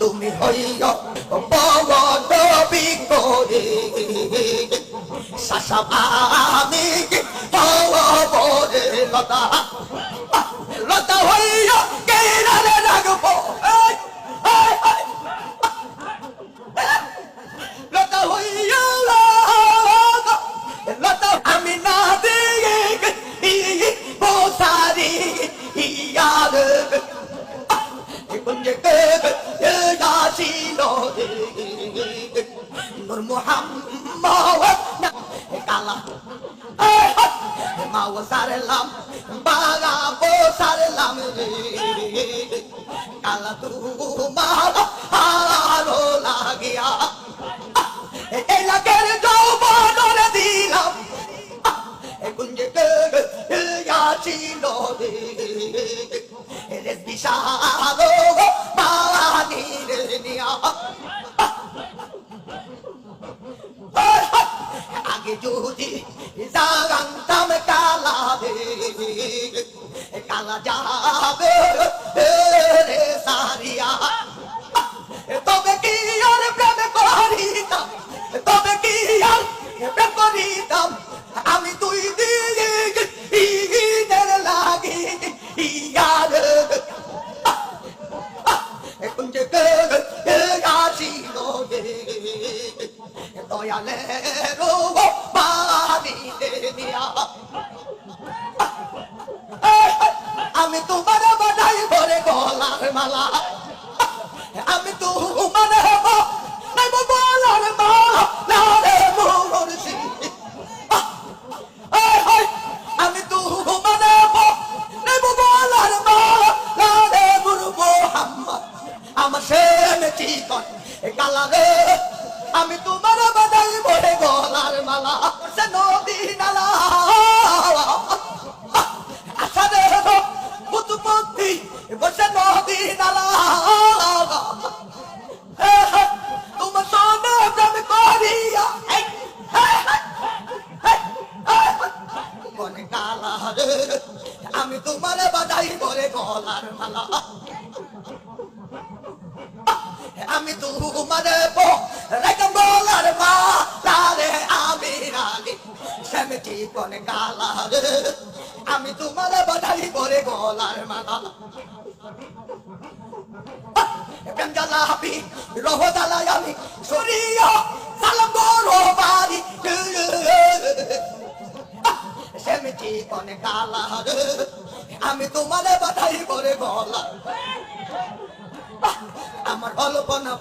তুমি হইয়া পবন বিকরে শাসা আমি পবরে লতা লতা হইয়া কেরারে রাখবো লতা হইয়া লতা আমি না দিয়ে বসারি ইয়ার কুঞ্জ ছিল নূর মুহাম্মদ কালা মাও সারলাম বাগা বো সারলাম কালা তু মালা হারো লাগিয়া এই লাগের যৌবন দিলাম কুঞ্জ ছিল রেস বিশাল পানির নিয়া আগে যদি জানতাম কালা কালা যাবে রে সারিয়া তবে কি আর প্রেম করিতাম তবে কি আর প্রেম করিতাম আমি তুই দিয়ে ঈদের লাগি ইয়ার কুঞ্জ গাছিল দয়ালের বাড়ি নিয়া আমি তোমার বাধাই ভরে গলার মালা আমি তোমার গলার মালা রে মুর্শি আমি তোমার গলার মালা রে মুহাম্মদ আমার সেন চিকন কালা রে আমি তোমার বাধাই ভরে গলার মালা সে নদী নালা আশা রে বুতপতি বসে নদী নালা তোমার সোনা প্রেম করিয়া মনে কালা রে আমি তোমার বাধাই ভরে গলার মালা আমি তোমার রেখে বলার মালা রে আমি রানী সেমটি কোনে কালা রে আমি তোমার বাধাই করে গলার মালা গঞ্জালা হাবি রহদালা আমি সরিয়া সালাম গরো বাড়ি সেমটি কোনে কালা রে আমি তোমার বাধাই করে গলার আমার অল্পনা